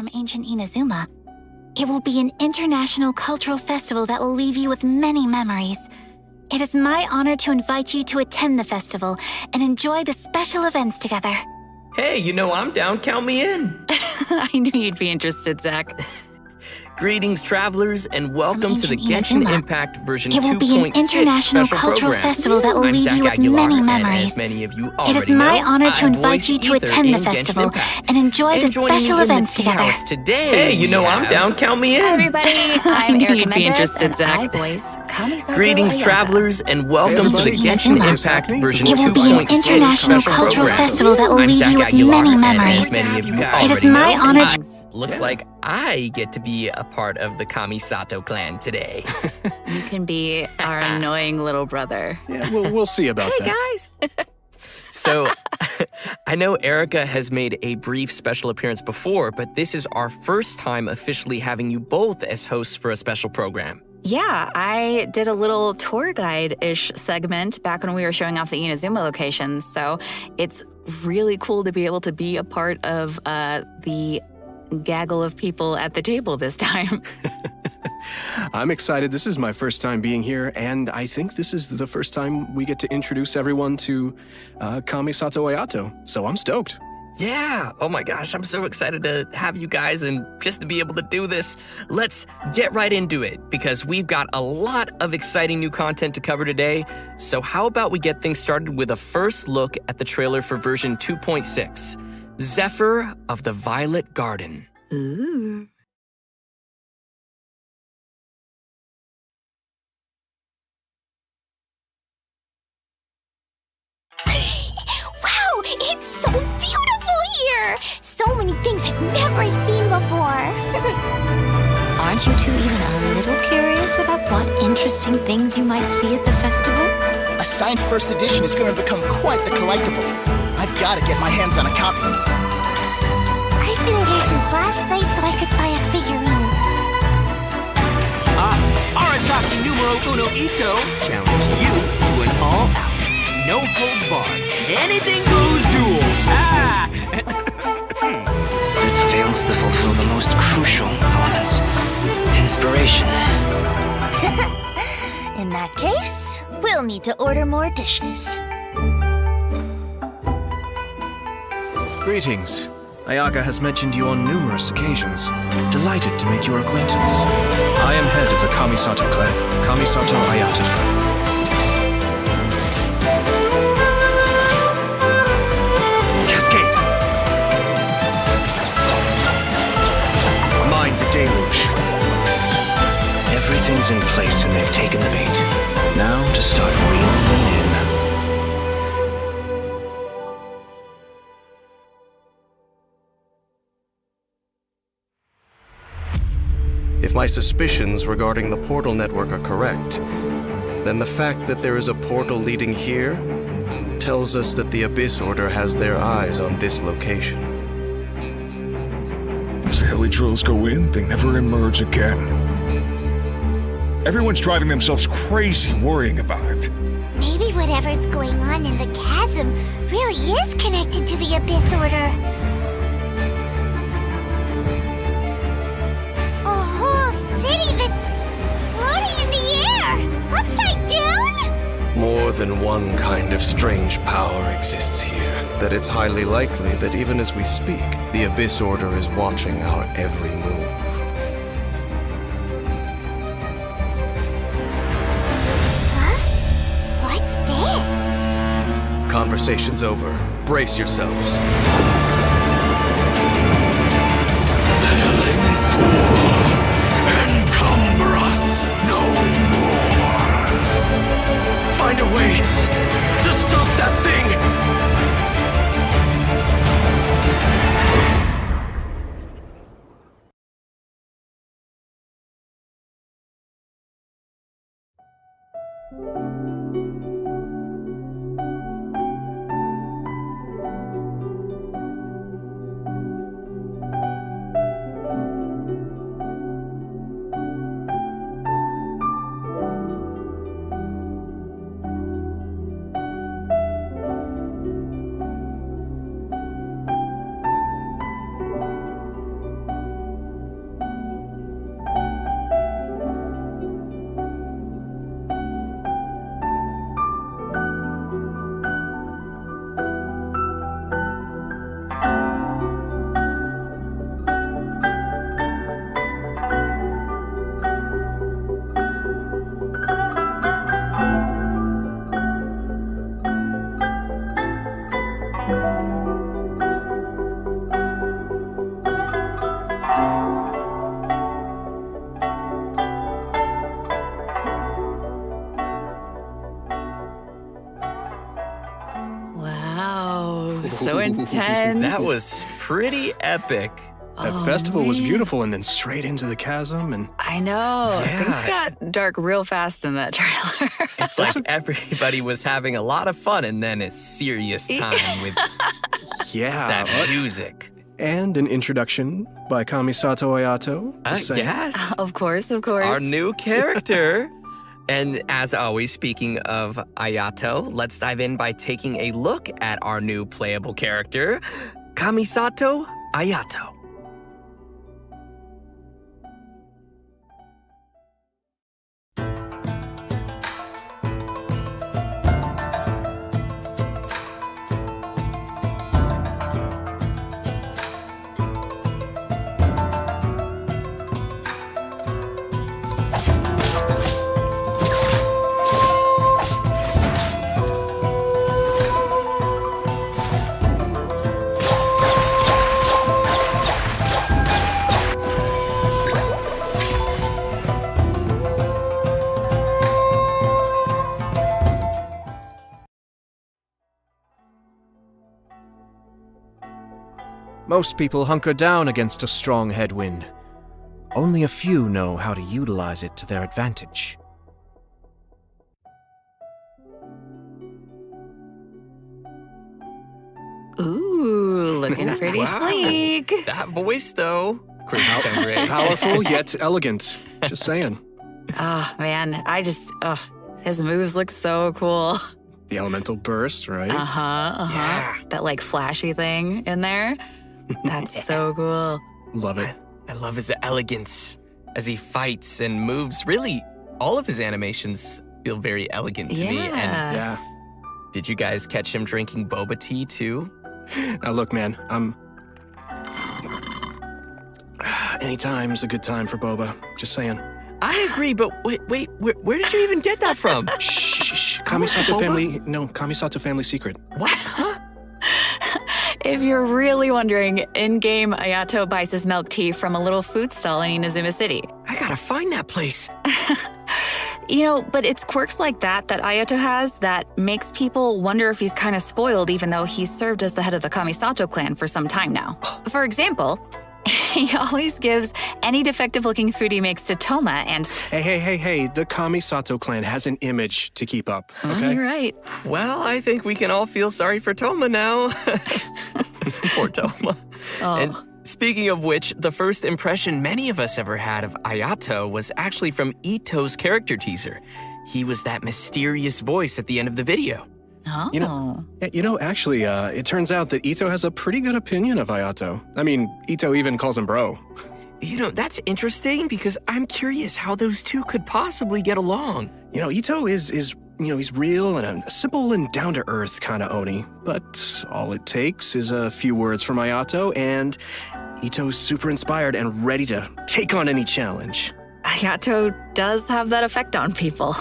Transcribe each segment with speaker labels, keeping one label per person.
Speaker 1: from ancient Inazuma. It will be an international cultural festival that will leave you with many memories. It is my honor to invite you to attend the festival and enjoy the special events together.
Speaker 2: Hey, you know I'm down. Count me in.
Speaker 1: I knew you'd be interested, Zach.
Speaker 2: Greetings, travelers, and welcome to the
Speaker 1: Genshin
Speaker 2: Genshin Impact version 2.6
Speaker 1: It will be an international
Speaker 2: special
Speaker 1: cultural
Speaker 2: program.
Speaker 1: festival that will
Speaker 2: I'm
Speaker 1: leave
Speaker 2: Zach
Speaker 1: you with
Speaker 2: Aguilar,
Speaker 1: many
Speaker 2: and
Speaker 1: memories.
Speaker 2: as many of you
Speaker 1: It
Speaker 2: already
Speaker 1: is my
Speaker 2: know,
Speaker 1: honor to
Speaker 2: I
Speaker 1: invite
Speaker 2: voice
Speaker 1: you to
Speaker 2: Ether
Speaker 1: attend the
Speaker 2: in Genshin
Speaker 1: festival
Speaker 2: Impact.
Speaker 1: and enjoy the
Speaker 2: joining
Speaker 1: special
Speaker 2: me in the
Speaker 1: events
Speaker 2: tea
Speaker 1: together.
Speaker 2: house today. Hey, you know I'm down. Count me in.
Speaker 3: Hi, everybody. I'm
Speaker 1: knew
Speaker 3: Erica
Speaker 1: you'd be
Speaker 3: Mendez,
Speaker 1: interested,
Speaker 3: and
Speaker 1: Zach.
Speaker 3: I voice Kamisato
Speaker 2: Greetings,
Speaker 3: Ayaka.
Speaker 2: travelers, and welcome to the
Speaker 1: everybody.
Speaker 2: Genshin
Speaker 1: Inazuma.
Speaker 2: Impact version
Speaker 1: It will
Speaker 2: 2.6
Speaker 1: be an international
Speaker 2: special
Speaker 1: cultural
Speaker 2: program.
Speaker 1: festival that will
Speaker 2: I'm
Speaker 1: leave
Speaker 2: Zach
Speaker 1: you with
Speaker 2: Aguilar,
Speaker 1: many
Speaker 2: and
Speaker 1: memories.
Speaker 2: as many of you
Speaker 1: It
Speaker 2: already
Speaker 1: is my
Speaker 2: know,
Speaker 1: honor to...
Speaker 2: looks like I get to be a part of the Kamisato clan today.
Speaker 3: You can be our annoying little brother.
Speaker 4: Yeah, we'll see about that.
Speaker 3: Hey, guys.
Speaker 2: So, I know Erica has made a brief special appearance before, but this is our first time officially having you both as hosts for a special program.
Speaker 3: Yeah, I did a little tour guide-ish segment back when we were showing off the Inazuma locations, so it's really cool to be able to be a part of the gaggle of people at the table this time.
Speaker 4: I'm excited. This is my first time being here, and I think this is the first time we get to introduce everyone to Kamisato AYATO, so I'm stoked.
Speaker 2: Yeah, oh my gosh, I'm so excited to have you guys and just to be able to do this. Let's get right into it because we've got a lot of exciting new content to cover today. So how about we get things started with a first look at the trailer for version 2.6, Zephyr of the Violet Garden.
Speaker 3: Ooh.
Speaker 5: Wow, it's so beautiful here! So many things I've never seen before.
Speaker 6: Aren't you two even a little curious about what interesting things you might see at the festival?
Speaker 7: A signed first edition is going to become quite the collectible. I've got to get my hands on a copy.
Speaker 5: I've been here since last night so I could buy a figurine.
Speaker 8: Arataki numero uno Ito challenge you to an all-out, no-holds-barred, anything-goes duel.
Speaker 9: It fails to fulfill the most crucial elements. Inspiration.
Speaker 5: In that case, we'll need to order more dishes.
Speaker 10: Greetings. Ayaka has mentioned you on numerous occasions. Delighted to make your acquaintance. I am head of the Kamisato clan, Kamisato AYATO. Cascade! Mind the deluge. Everything's in place and they've taken the bait. Now to start reeling them in.
Speaker 4: If my suspicions regarding the portal network are correct, then the fact that there is a portal leading here tells us that the Abyss Order has their eyes on this location.
Speaker 11: As the Helitrils go in, they never emerge again. Everyone's driving themselves crazy worrying about it.
Speaker 5: Maybe whatever's going on in the chasm really is connected to the Abyss Order. A whole city that's floating in the air! Upside down?
Speaker 4: More than one kind of strange power exists here, that it's highly likely that even as we speak, the Abyss Order is watching our every move.
Speaker 5: Huh? What's this?
Speaker 4: Conversation's over. Brace yourselves.
Speaker 10: Find a way to stop that thing!
Speaker 3: So intense.
Speaker 2: That was pretty epic.
Speaker 10: That festival was beautiful, and then straight into the chasm, and
Speaker 3: I know. Things got dark real fast in that trailer.
Speaker 2: It's like everybody was having a lot of fun, and then it's serious time with that music.
Speaker 10: And an introduction by Kamisato Ayato.
Speaker 2: Yes.
Speaker 3: Of course.
Speaker 2: Our new character. And as always, speaking of Ayato, let's dive in by taking a look at our new playable character, Kamisato Ayato.
Speaker 10: Most people hunker down against a strong headwind. Only a few know how to utilize it to their advantage.
Speaker 3: Ooh, looking pretty sleek.
Speaker 2: That voice, though. Crazy sound great.
Speaker 10: Powerful yet elegant. Just saying.
Speaker 3: Oh, man. His moves look so cool.
Speaker 10: The elemental burst, right?
Speaker 3: Yeah. That, like, flashy thing in there. That's so cool.
Speaker 10: Love it.
Speaker 2: I love his elegance as he fights and moves. Really, all of his animations feel very elegant to me. And did you guys catch him drinking boba tea, too?
Speaker 10: Now, look, man, anytime's a good time for boba. Just saying.
Speaker 2: I agree, but wait, where did you even get that from?
Speaker 10: Shh. Kamisato family secret.
Speaker 2: What? Huh?
Speaker 3: If you're really wondering, in-game Ayato buys his milk tea from a little food stall in Inazuma City.
Speaker 2: I gotta find that place.
Speaker 3: But it's quirks like that Ayato has that makes people wonder if he's kind of spoiled even though he's served as the head of the Kamisato clan for some time now. For example, he always gives any defective-looking food he makes to Toma and...
Speaker 10: Hey, the Kamisato clan has an image to keep up, okay?
Speaker 3: You're right.
Speaker 2: Well, I think we can all feel sorry for Toma now. Poor Toma.
Speaker 3: Oh.
Speaker 2: And speaking of which, the first impression many of us ever had of Ayato was actually from Ito's character teaser. He was that mysterious voice at the end of the video.
Speaker 3: Oh.
Speaker 10: Actually, it turns out that Ito has a pretty good opinion of Ayato. I mean, Ito even calls him bro.
Speaker 2: That's interesting because I'm curious how those two could possibly get along.
Speaker 10: Ito is he's real and a simple and down-to-earth kind of Oni. But all it takes is a few words from Ayato, and Ito's super inspired and ready to take on any challenge.
Speaker 3: Ayato does have that effect on people.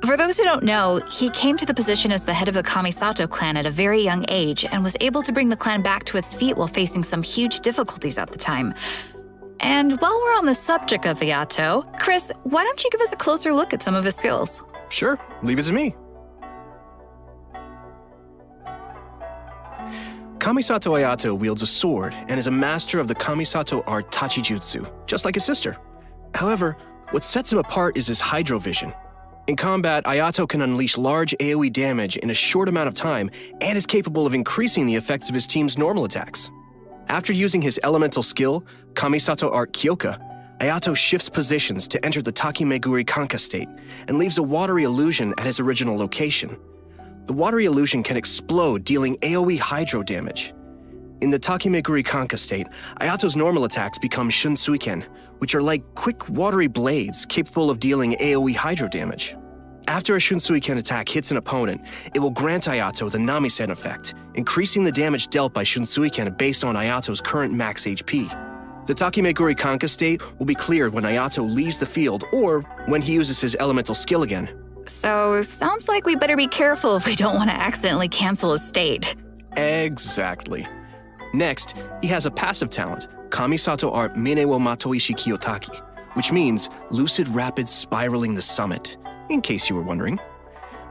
Speaker 3: For those who don't know, he came to the position as the head of the Kamisato clan at a very young age and was able to bring the clan back to its feet while facing some huge difficulties at the time. And while we're on the subject of Ayato, Chris, why don't you give us a closer look at some of his skills?
Speaker 10: Sure, leave it to me. Kamisato Ayato wields a sword and is a master of the Kamisato art Tachijutsu, just like his sister. However, what sets him apart is his Hydro Vision. In combat, Ayato can unleash large AoE damage in a short amount of time and is capable of increasing the effects of his team's normal attacks. After using his elemental skill, Kamisato Art Kyoka, Ayato shifts positions to enter the Takimeguri Kanka state and leaves a watery illusion at his original location. The watery illusion can explode, dealing AoE hydro damage. In the Takimeguri Kanka state, Ayato's normal attacks become Shunsuiken, which are like quick watery blades capable of dealing AoE hydro damage. After a Shunsuiken attack hits an opponent, it will grant Ayato the Namisen effect, increasing the damage dealt by Shunsuiken based on Ayato's current max HP. The Takimeguri Kanka state will be cleared when Ayato leaves the field or when he uses his elemental skill again.
Speaker 3: So, sounds like we better be careful if we don't want to accidentally cancel a state.
Speaker 10: Exactly. Next, he has a passive talent, Kamisato Art Mine wo Matoishi Kiyotaki, which means lucid rapid spiraling the summit, in case you were wondering.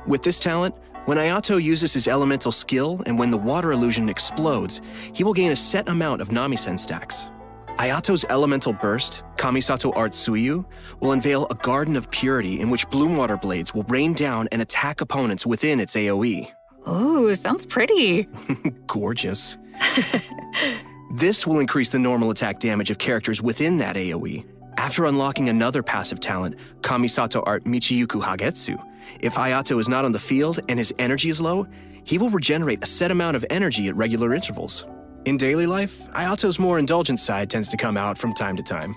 Speaker 10: With this talent, When Ayato uses his elemental skill and when the water illusion explodes, he will gain a set amount of Namisen stacks. Ayato's elemental burst, Kamisato Art Suiyu, will unveil a garden of purity in which bloom water blades will rain down and attack opponents within its AoE.
Speaker 3: Ooh, sounds pretty.
Speaker 10: Gorgeous. This will increase the normal attack damage of characters within that AoE. After unlocking another passive talent, Kamisato Art Michiyuku Hagetsu, if Ayato is not on the field and his energy is low, he will regenerate a set amount of energy at regular intervals. In daily life, Ayato's more indulgent side tends to come out from time to time.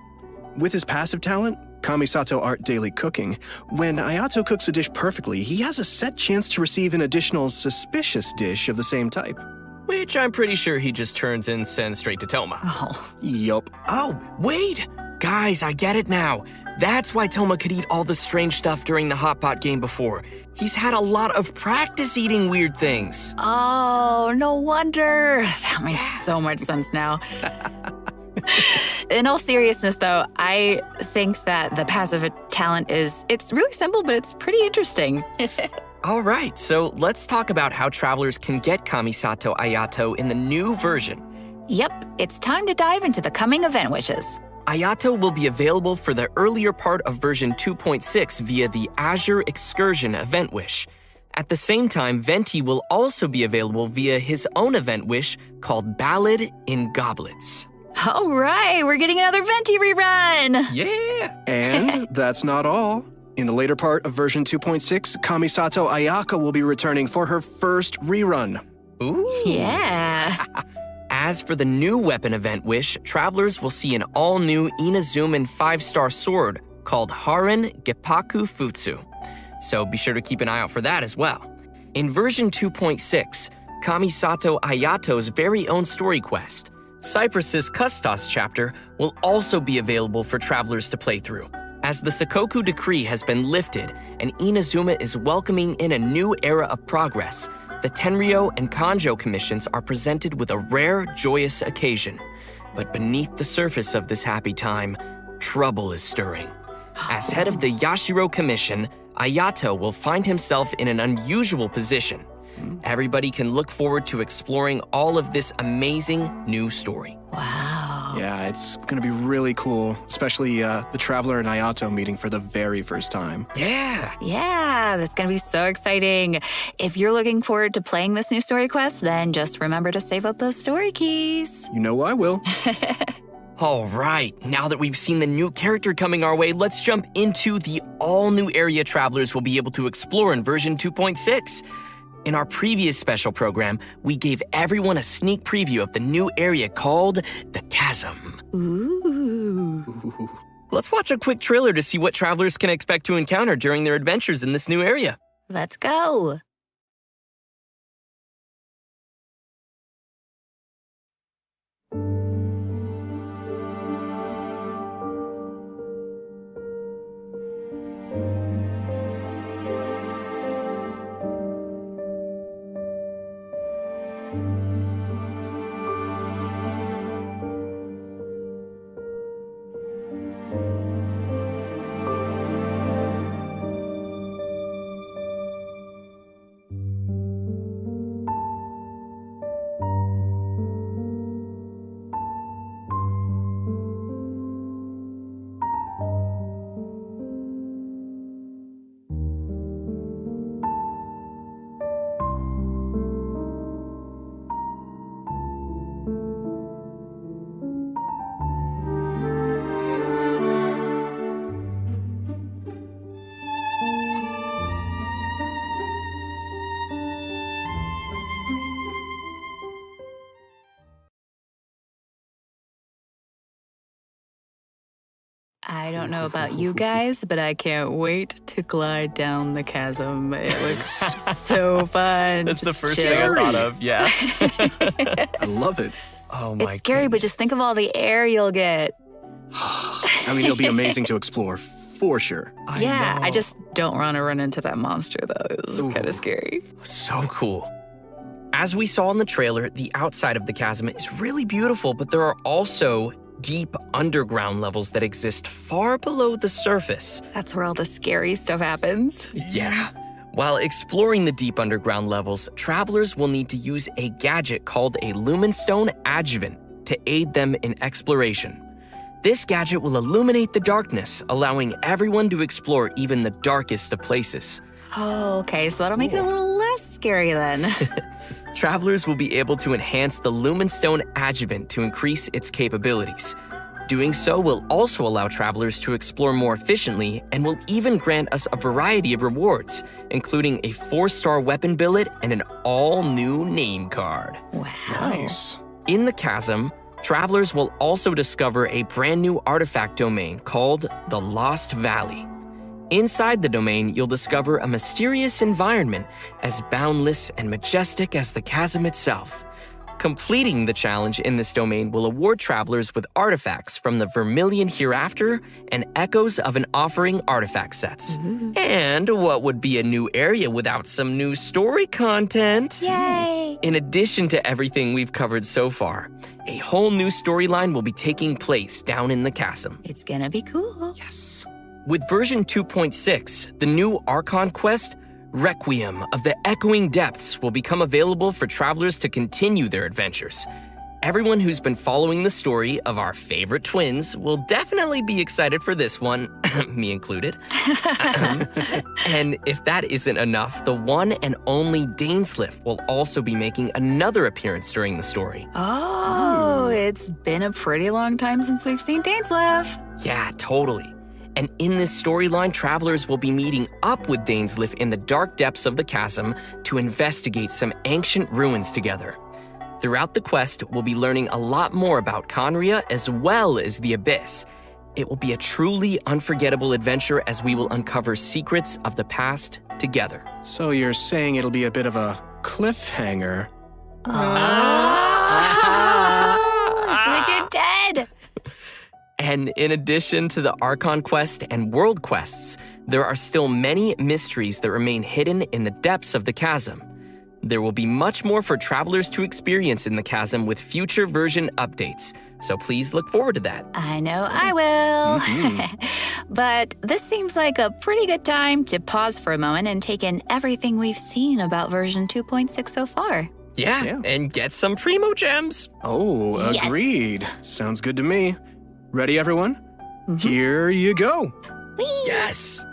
Speaker 10: With his passive talent, Kamisato Art Daily Cooking, when Ayato cooks a dish perfectly, he has a set chance to receive an additional suspicious dish of the same type.
Speaker 2: Which I'm pretty sure he just turns and sends straight to Toma.
Speaker 3: Oh.
Speaker 10: Yup.
Speaker 2: Oh, wait! Guys, I get it now. That's why Toma could eat all the strange stuff during the Hot Pot game before. He's had a lot of practice eating weird things.
Speaker 3: Oh, no wonder. That makes so much sense now. In all seriousness, though, I think that the passive talent it's really simple, but it's pretty interesting.
Speaker 2: All right, so let's talk about how travelers can get Kamisato Ayato in the new version.
Speaker 3: Yep, it's time to dive into the coming event wishes.
Speaker 2: Ayato will be available for the earlier part of version 2.6 via the Azure Excursion event wish. At the same time, Venti will also be available via his own event wish called Ballad in Goblets.
Speaker 3: All right, we're getting another Venti rerun.
Speaker 2: Yeah!
Speaker 10: And that's not all. In the later part of version 2.6, Kamisato Ayaka will be returning for her first rerun.
Speaker 2: Ooh!
Speaker 3: Yeah.
Speaker 2: As for the new weapon event wish, travelers will see an all-new Inazuman 5-star sword called Haren Geppaku Futsu. So be sure to keep an eye out for that as well. In version 2.6, Kamisato Ayato's very own story quest, Cypress's Custos chapter, will also be available for travelers to play through. As the Sakoku decree has been lifted and Inazuma is welcoming in a new era of progress, the Tenryo and Kanjo commissions are presented with a rare, joyous occasion. But beneath the surface of this happy time, trouble is stirring. As head of the Yashiro Commission, Ayato will find himself in an unusual position. Everybody can look forward to exploring all of this amazing new story.
Speaker 3: Wow.
Speaker 10: Yeah, it's gonna be really cool, especially the Traveler and Ayato meeting for the very first time.
Speaker 2: Yeah!
Speaker 3: Yeah, that's gonna be so exciting. If you're looking forward to playing this new story quest, then just remember to save up those story keys.
Speaker 10: You know I will.
Speaker 2: All right, now that we've seen the new character coming our way, let's jump into the all-new area travelers will be able to explore in version 2.6. In our previous special program, we gave everyone a sneak preview of the new area called the Chasm.
Speaker 3: Ooh.
Speaker 2: Let's watch a quick trailer to see what travelers can expect to encounter during their adventures in this new area.
Speaker 3: Let's go. I don't know about you guys, but I can't wait to glide down the chasm. It looks so fun.
Speaker 2: That's the
Speaker 3: Just
Speaker 2: first
Speaker 3: chill.
Speaker 2: thing I thought of, yeah.
Speaker 10: I love it.
Speaker 2: Oh my
Speaker 3: It's scary, but just think of all the air you'll get.
Speaker 10: I mean, it'll be amazing to explore, for sure.
Speaker 3: I just don't want to run into that monster, though. It was kind
Speaker 10: Ooh.
Speaker 3: of scary.
Speaker 2: So cool. As we saw in the trailer, the outside of the chasm is really beautiful, but there are also deep underground levels that exist far below the surface.
Speaker 3: That's where all the scary stuff happens.
Speaker 2: Yeah. While exploring the deep underground levels, travelers will need to use a gadget called a Lumenstone Adjuvant to aid them in exploration. This gadget will illuminate the darkness, allowing everyone to explore even the darkest of places.
Speaker 3: Oh, okay, so that'll make it a little less scary then.
Speaker 2: Travelers will be able to enhance the Lumenstone Adjuvant to increase its capabilities. Doing so will also allow travelers to explore more efficiently and will even grant us a variety of rewards, including a 4-star weapon billet and an all-new name card.
Speaker 3: Wow.
Speaker 10: Nice.
Speaker 2: In the chasm, travelers will also discover a brand new artifact domain called the Lost Valley. Inside the domain, you'll discover a mysterious environment as boundless and majestic as the chasm itself. Completing the challenge in this domain will award travelers with artifacts from the Vermilion Hereafter and Echoes of an Offering artifact sets. And what would be a new area without some new story content?
Speaker 3: Yay!
Speaker 2: In addition to everything we've covered so far, a whole new storyline will be taking place down in the chasm.
Speaker 3: It's gonna be cool.
Speaker 2: Yes. With version 2.6, the new Archon quest, Requiem of the Echoing Depths, will become available for travelers to continue their adventures. Everyone who's been following the story of our favorite twins will definitely be excited for this one, me included. And if that isn't enough, the one and only Dainsliff will also be making another appearance during the story.
Speaker 3: Oh, it's been a pretty long time since we've seen Dainsliff.
Speaker 2: Yeah, totally. And in this storyline, travelers will be meeting up with Dainsliff in the dark depths of the chasm to investigate some ancient ruins together. Throughout the quest, we'll be learning a lot more about Conria as well as the Abyss. It will be a truly unforgettable adventure as we will uncover secrets of the past together.
Speaker 10: So you're saying it'll be a bit of a cliffhanger?
Speaker 3: Switch it dead!
Speaker 2: And in addition to the Archon quest and world quests, there are still many mysteries that remain hidden in the depths of the chasm. There will be much more for travelers to experience in the chasm with future version updates, so please look forward to that.
Speaker 3: I know I will. But this seems like a pretty good time to pause for a moment and take in everything we've seen about version 2.6 so far.
Speaker 2: Yeah, and get some Primo Gems.
Speaker 10: Oh,
Speaker 3: Yes.
Speaker 10: agreed. Sounds good to me. Ready, everyone? Here you go.
Speaker 2: Yes!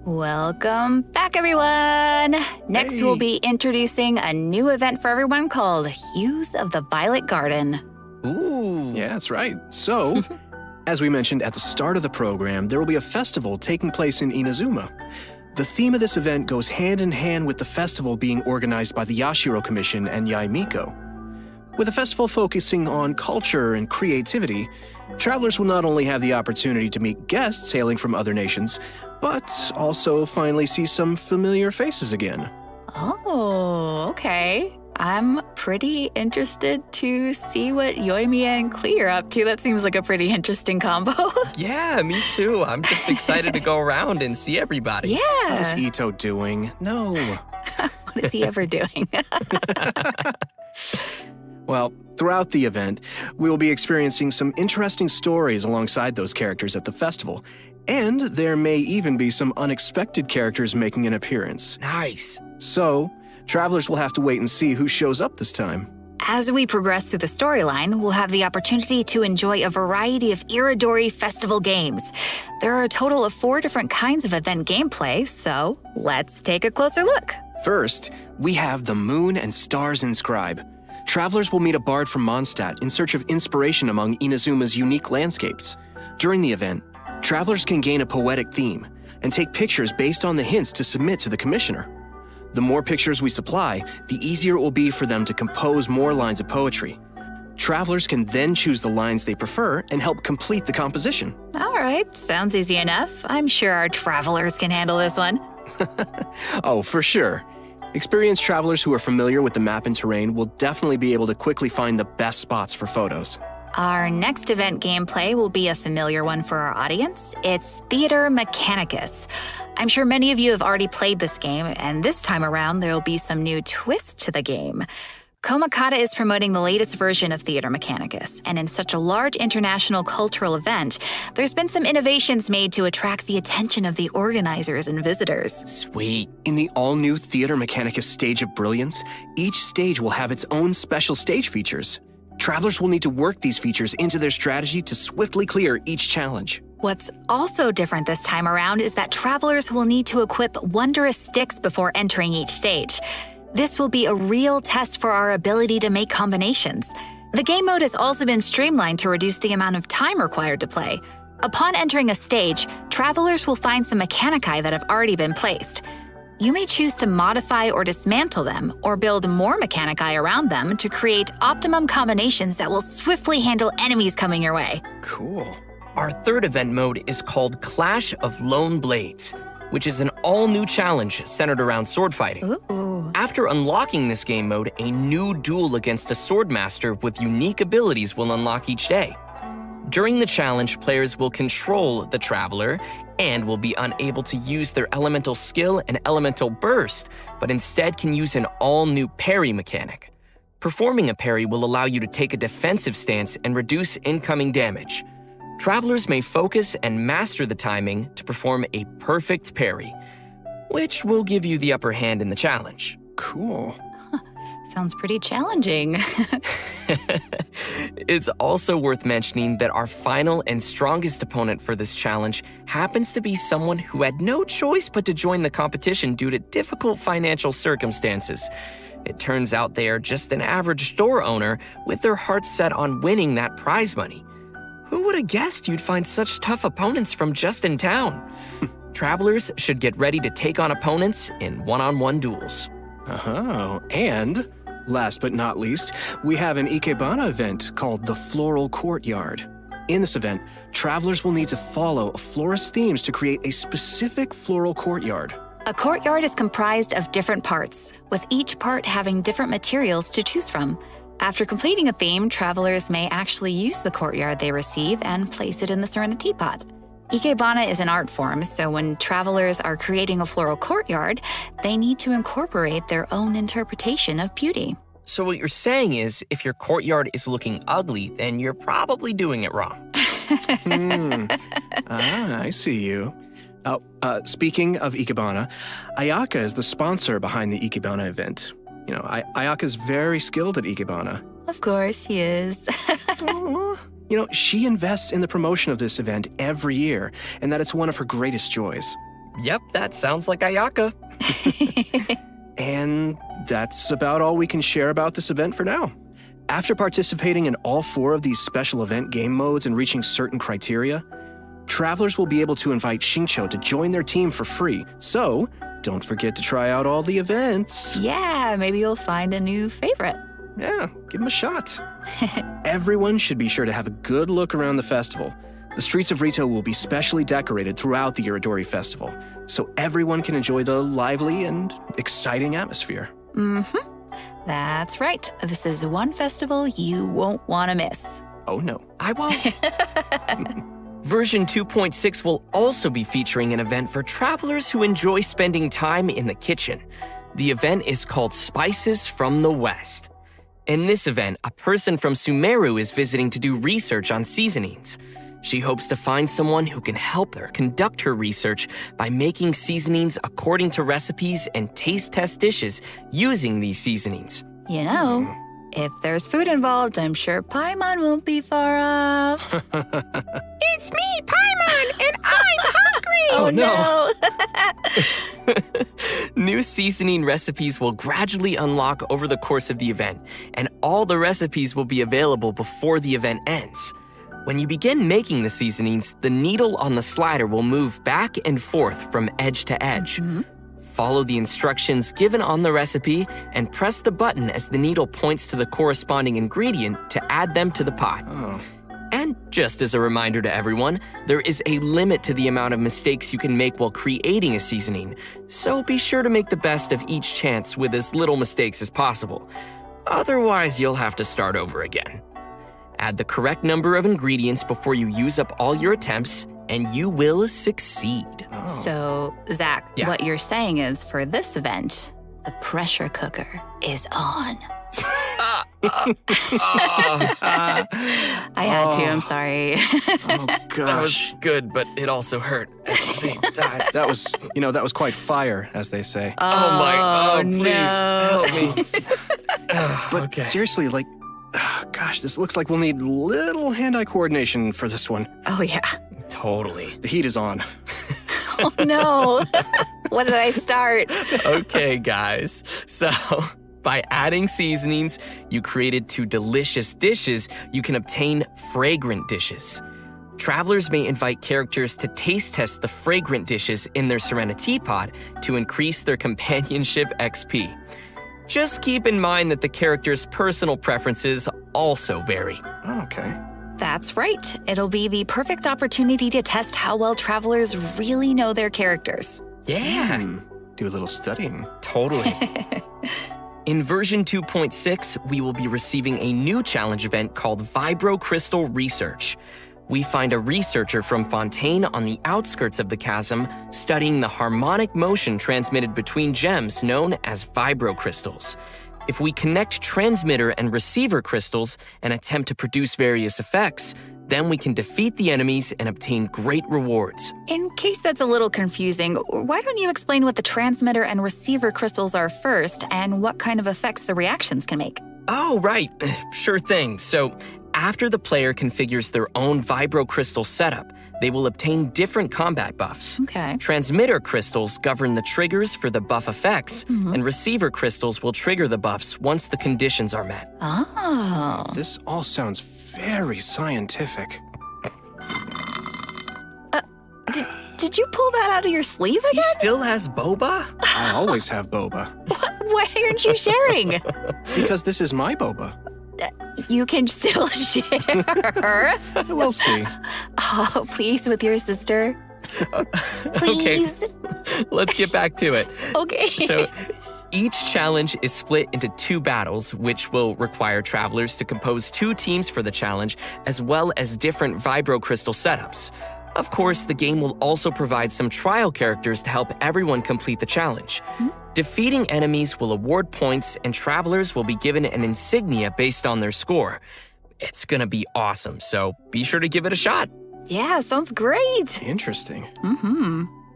Speaker 3: Welcome back, everyone! Next, we'll be introducing a new event for everyone called Hues of the Violet Garden.
Speaker 2: Ooh.
Speaker 10: Yeah, that's right. So, as we mentioned at the start of the program, there will be a festival taking place in Inazuma. The theme of this event goes hand in hand with the festival being organized by the Yashiro Commission and Yaimiko. With the festival focusing on culture and creativity, travelers will not only have the opportunity to meet guests hailing from other nations, but also finally see some familiar faces again.
Speaker 3: Oh, okay. I'm pretty interested to see what Yoimiya and Klee are up to. That seems like a pretty interesting combo.
Speaker 2: Yeah, me too. I'm just excited to go around and see everybody.
Speaker 3: Yeah.
Speaker 10: How's Ito doing? No.
Speaker 3: What is he ever doing?
Speaker 10: Well, throughout the event, we will be experiencing some interesting stories alongside those characters at the festival, and there may even be some unexpected characters making an appearance.
Speaker 2: Nice.
Speaker 10: So, travelers will have to wait and see who shows up this time.
Speaker 3: As we progress through the storyline, we'll have the opportunity to enjoy a variety of Iridori Festival games. There are a total of 4 different kinds of event gameplay, so let's take a closer look.
Speaker 10: First, we have the Moon and Stars Inscribe. Travelers will meet a bard from Mondstadt in search of inspiration among Inazuma's unique landscapes. During the event, travelers can gain a poetic theme and take pictures based on the hints to submit to the commissioner. The more pictures we supply, the easier it will be for them to compose more lines of poetry. Travelers can then choose the lines they prefer and help complete the composition.
Speaker 3: All right, sounds easy enough. I'm sure our travelers can handle this one.
Speaker 10: Oh, for sure. Experienced travelers who are familiar with the map and terrain will definitely be able to quickly find the best spots for photos.
Speaker 3: Our next event gameplay will be a familiar one for our audience. It's Theater Mechanicus. I'm sure many of you have already played this game, and this time around there will be some new twist to the game. Komakata is promoting the latest version of Theater Mechanicus, and in such a large international cultural event, there's been some innovations made to attract the attention of the organizers and visitors.
Speaker 2: Sweet.
Speaker 10: In the all-new Theater Mechanicus Stage of Brilliance, each stage will have its own special stage features. Travelers will need to work these features into their strategy to swiftly clear each challenge.
Speaker 3: What's also different this time around is that travelers will need to equip wondrous sticks before entering each stage. This will be a real test for our ability to make combinations. The game mode has also been streamlined to reduce the amount of time required to play. Upon entering a stage, travelers will find some mechanici that have already been placed. You may choose to modify or dismantle them, or build more mechanici around them to create optimum combinations that will swiftly handle enemies coming your way.
Speaker 10: Cool.
Speaker 2: Our third event mode is called Clash of Lone Blades, which is an all-new challenge centered around sword fighting.
Speaker 3: Ooh.
Speaker 2: After unlocking this game mode, a new duel against a swordmaster with unique abilities will unlock each day. During the challenge, players will control the traveler and will be unable to use their elemental skill and elemental burst, but instead can use an all-new parry mechanic. Performing a parry will allow you to take a defensive stance and reduce incoming damage. Travelers may focus and master the timing to perform a perfect parry, which will give you the upper hand in the challenge.
Speaker 10: Cool.
Speaker 3: Sounds pretty challenging.
Speaker 2: It's also worth mentioning that our final and strongest opponent for this challenge happens to be someone who had no choice but to join the competition due to difficult financial circumstances. It turns out they are just an average store owner with their hearts set on winning that prize money. Who would have guessed you'd find such tough opponents from just in town? Travelers should get ready to take on opponents in one-on-one duels.
Speaker 10: Oh, and last but not least, we have an Ikebana event called the Floral Courtyard. In this event, travelers will need to follow a florist's themes to create a specific floral courtyard.
Speaker 3: A courtyard is comprised of different parts, with each part having different materials to choose from. After completing a theme, travelers may actually use the courtyard they receive and place it in the Serenity Pot. Ikebana is an art form, so when travelers are creating a floral courtyard, they need to incorporate their own interpretation of beauty.
Speaker 2: So what you're saying is, if your courtyard is looking ugly, then you're probably doing it wrong.
Speaker 10: I see you. Speaking of Ikebana, Ayaka is the sponsor behind the Ikebana event. You know, Ayaka's very skilled at Ikebana.
Speaker 3: Of course he is.
Speaker 10: You know, she invests in the promotion of this event every year, and that it's one of her greatest joys.
Speaker 2: Yep, that sounds like Ayaka.
Speaker 10: And that's about all we can share about this event for now. After participating in all 4 of these special event game modes and reaching certain criteria, travelers will be able to invite Shincho to join their team for free. So, don't forget to try out all the events.
Speaker 3: Yeah, maybe you'll find a new favorite.
Speaker 10: Yeah, give them a shot. Everyone should be sure to have a good look around the festival. The streets of Rito will be specially decorated throughout the Iridori Festival, so everyone can enjoy the lively and exciting atmosphere.
Speaker 3: That's right. This is one festival you won't want to miss.
Speaker 10: Oh no.
Speaker 2: I won't. Version 2.6 will also be featuring an event for travelers who enjoy spending time in the kitchen. The event is called Spices from the West. In this event, a person from Sumeru is visiting to do research on seasonings. She hopes to find someone who can help her conduct her research by making seasonings according to recipes and taste test dishes using these seasonings.
Speaker 3: You know, If there's food involved, I'm sure Paimon won't be far off.
Speaker 2: It's me, Paimon, and I'm hungry!
Speaker 3: Oh no!
Speaker 2: New seasoning recipes will gradually unlock over the course of the event, and all the recipes will be available before the event ends. When you begin making the seasonings, the needle on the slider will move back and forth from edge to edge. Follow the instructions given on the recipe and press the button as the needle points to the corresponding ingredient to add them to the pot. And just as a reminder to everyone, there is a limit to the amount of mistakes you can make while creating a seasoning, so be sure to make the best of each chance with as little mistakes as possible. Otherwise, you'll have to start over again. Add the correct number of ingredients before you use up all your attempts, and you will succeed.
Speaker 3: So, Zach, what you're saying is for this event, the pressure cooker is on. I had to, I'm sorry.
Speaker 10: Oh, gosh.
Speaker 2: That was good, but it also hurt at the same time.
Speaker 10: That was, that was quite fire, as they say.
Speaker 2: Please help me.
Speaker 10: But seriously, gosh, this looks like we'll need little hand-eye coordination for this one.
Speaker 3: Oh, yeah.
Speaker 2: Totally.
Speaker 10: The heat is on.
Speaker 3: Oh, no. What did I start?
Speaker 2: Okay, guys. So, by adding seasonings you created to delicious dishes, you can obtain fragrant dishes. Travelers may invite characters to taste test the fragrant dishes in their Serenity Pod to increase their companionship XP. Just keep in mind that the character's personal preferences also vary.
Speaker 10: Okay.
Speaker 3: That's right. It'll be the perfect opportunity to test how well travelers really know their characters.
Speaker 2: Yeah.
Speaker 10: Do a little studying.
Speaker 2: Totally. In version 2.6, we will be receiving a new challenge event called Vibro Crystal Research. We find a researcher from Fontaine on the outskirts of the chasm studying the harmonic motion transmitted between gems known as vibro crystals. If we connect transmitter and receiver crystals and attempt to produce various effects, then we can defeat the enemies and obtain great rewards.
Speaker 3: In case that's a little confusing, why don't you explain what the transmitter and receiver crystals are first and what kind of effects the reactions can make?
Speaker 2: Oh, right. Sure thing. So, after the player configures their own vibro crystal setup, they will obtain different combat buffs.
Speaker 3: Okay.
Speaker 2: Transmitter crystals govern the triggers for the buff effects, and receiver crystals will trigger the buffs once the conditions are met.
Speaker 3: Oh.
Speaker 10: This all sounds very scientific.
Speaker 3: Did you pull that out of your sleeve again?
Speaker 2: He still has boba?
Speaker 10: I always have boba.
Speaker 3: Why aren't you sharing?
Speaker 10: Because this is my boba.
Speaker 3: You can still share.
Speaker 10: We'll see.
Speaker 3: Oh, please, with your sister. Please.
Speaker 2: Okay, let's get back to it.
Speaker 3: Okay.
Speaker 2: So, each challenge is split into 2 battles, which will require travelers to compose 2 teams for the challenge, as well as different vibro crystal setups. Of course, the game will also provide some trial characters to help everyone complete the challenge. Defeating enemies will award points, and travelers will be given an insignia based on their score. It's gonna be awesome, so be sure to give it a shot.
Speaker 3: Yeah, sounds great.
Speaker 10: Interesting.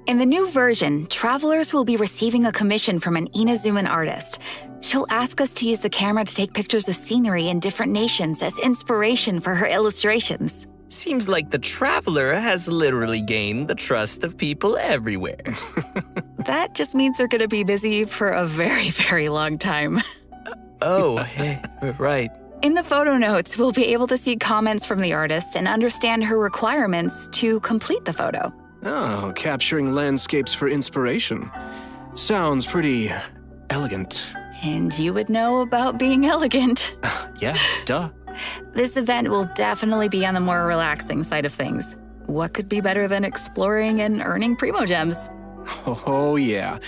Speaker 3: In the new version, travelers will be receiving a commission from an Inazuman artist. She'll ask us to use the camera to take pictures of scenery in different nations as inspiration for her illustrations.
Speaker 2: Seems like the traveler has literally gained the trust of people everywhere.
Speaker 3: That just means they're gonna be busy for a very, very long time.
Speaker 2: Right.
Speaker 3: In the photo notes, we'll be able to see comments from the artist and understand her requirements to complete the photo.
Speaker 10: Oh, capturing landscapes for inspiration. Sounds pretty elegant.
Speaker 3: And you would know about being elegant.
Speaker 10: Yeah, duh.
Speaker 3: This event will definitely be on the more relaxing side of things. What could be better than exploring and earning Primo Gems?
Speaker 10: Oh, yeah.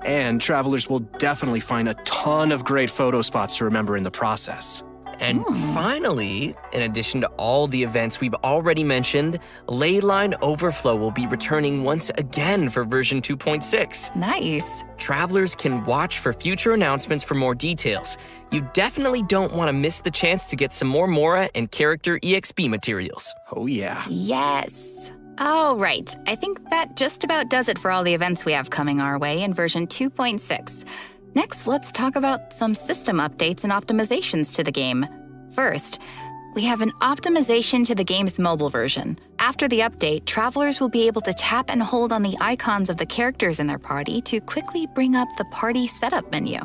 Speaker 10: And travelers will definitely find a ton of great photo spots to remember in the process.
Speaker 2: And finally, in addition to all the events we've already mentioned, Leyline Overflow will be returning once again for version 2.6.
Speaker 3: Nice.
Speaker 2: Travelers can watch for future announcements for more details. You definitely don't want to miss the chance to get some more Mora and character EXP materials.
Speaker 10: Oh, yeah.
Speaker 3: Yes. All right. I think that just about does it for all the events we have coming our way in version 2.6. Next, let's talk about some system updates and optimizations to the game. First, we have an optimization to the game's mobile version. After the update, travelers will be able to tap and hold on the icons of the characters in their party to quickly bring up the party setup menu.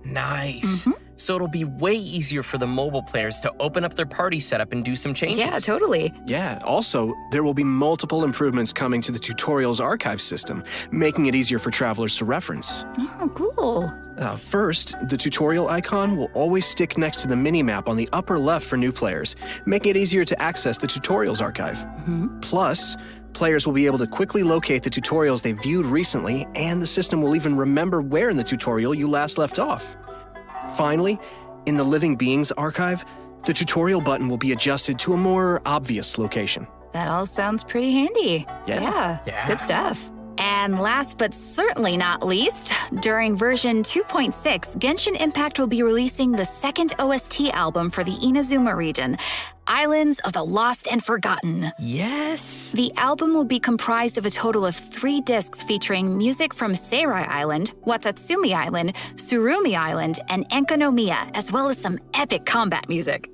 Speaker 2: Nice. So it'll be way easier for the mobile players to open up their party setup and do some changes.
Speaker 3: Yeah, totally.
Speaker 10: Yeah, also, there will be multiple improvements coming to the tutorials archive system, making it easier for travelers to reference.
Speaker 3: Oh, cool.
Speaker 10: First, the tutorial icon will always stick next to the minimap on the upper left for new players, making it easier to access the tutorials archive. Plus, players will be able to quickly locate the tutorials they viewed recently, and the system will even remember where in the tutorial you last left off. Finally, in the Living Beings archive, the tutorial button will be adjusted to a more obvious location.
Speaker 3: That all sounds pretty handy.
Speaker 10: Yeah.
Speaker 3: Good stuff. And last but certainly not least, during version 2.6, Genshin Impact will be releasing the second OST album for the Inazuma region, Islands of the Lost and Forgotten.
Speaker 2: Yes.
Speaker 3: The album will be comprised of a total of 3 discs featuring music from Seirai Island, Watatsumi Island, Surumi Island, and Enkanomiya, as well as some epic combat music.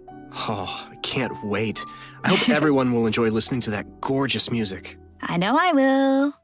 Speaker 10: Oh, I can't wait. I hope everyone will enjoy listening to that gorgeous music.
Speaker 3: I know I will.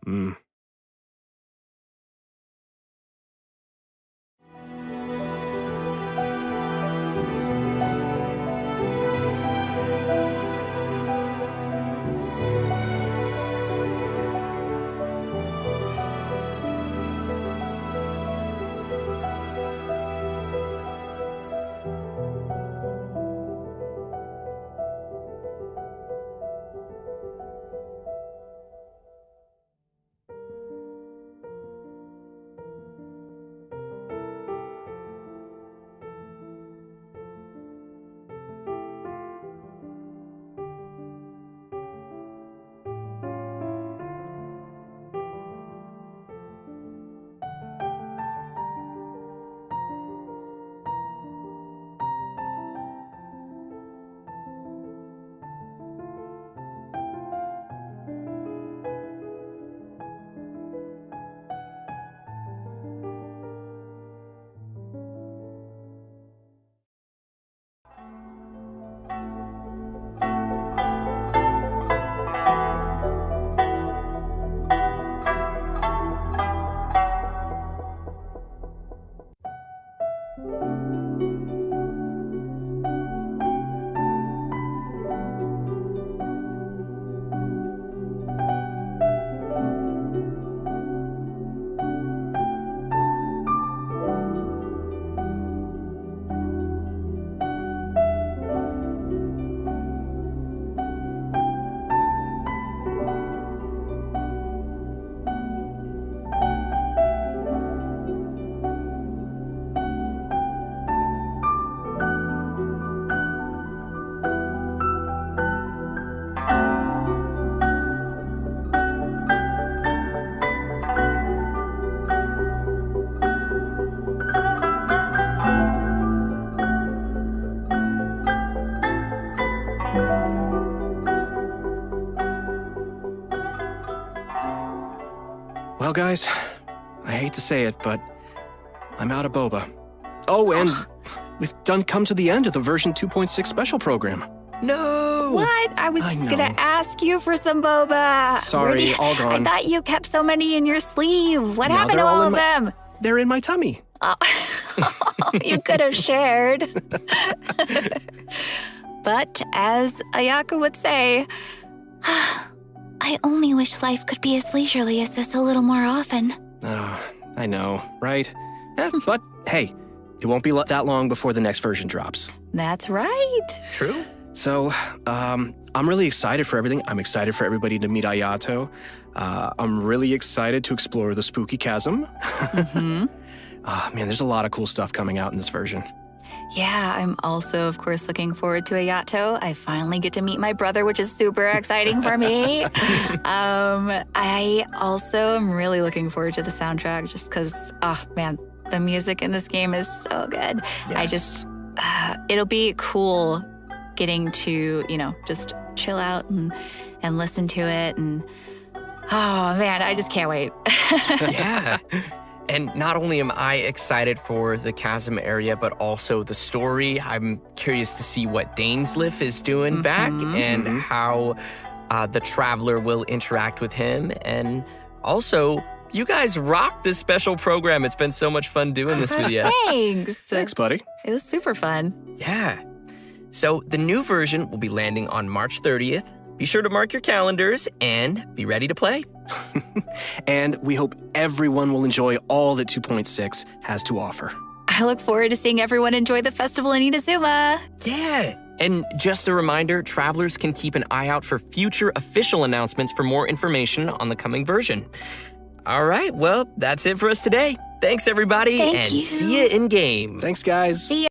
Speaker 10: Well, guys, I hate to say it, but I'm out of boba. Oh, and we've come to the end of the version 2.6 special program.
Speaker 2: No!
Speaker 3: What? I was just gonna ask you for some boba.
Speaker 10: Sorry, all gone.
Speaker 3: I thought you kept so many in your sleeve. What
Speaker 10: Now
Speaker 3: happened to
Speaker 10: they're all
Speaker 3: all
Speaker 10: in
Speaker 3: of them?
Speaker 10: They're in my tummy.
Speaker 3: Oh. You could have shared. But as Ayaka would say,
Speaker 1: I only wish life could be as leisurely as this a little more often.
Speaker 10: Oh, I know, right? But hey, it won't be that long before the next version drops.
Speaker 3: that's right.
Speaker 2: True.
Speaker 10: So, I'm really excited for everything. I'm excited for everybody to meet Ayato. I'm really excited to explore the spooky chasm. Man, there's a lot of cool stuff coming out in this version.
Speaker 3: Yeah, I'm also, of course, looking forward to Ayato. I finally get to meet my brother, which is super exciting for me. I also am really looking forward to the soundtrack just because, oh man, the music in this game is so good.
Speaker 2: Yes.
Speaker 3: It'll be cool getting to, just chill out and listen to it. And oh man, I just can't wait.
Speaker 2: Yeah. And not only am I excited for the Chasm area, but also the story. I'm curious to see what Dainsleif is doing back and how the Traveler will interact with him. And also, you guys rocked this special program. It's been so much fun doing this with you.
Speaker 3: Thanks.
Speaker 10: Thanks, buddy.
Speaker 3: It was super fun.
Speaker 2: Yeah. So the new version will be landing on March 30th. Be sure to mark your calendars and be ready to play.
Speaker 10: And we hope everyone will enjoy all that 2.6 has to offer.
Speaker 3: I look forward to seeing everyone enjoy the festival in Inazuma.
Speaker 2: Yeah. And just a reminder, travelers can keep an eye out for future official announcements for more information on the coming version. All right, well, that's it for us today. Thanks, everybody,
Speaker 1: Thank
Speaker 2: and
Speaker 1: you.
Speaker 2: see you in game.
Speaker 10: Thanks, guys.
Speaker 3: See ya.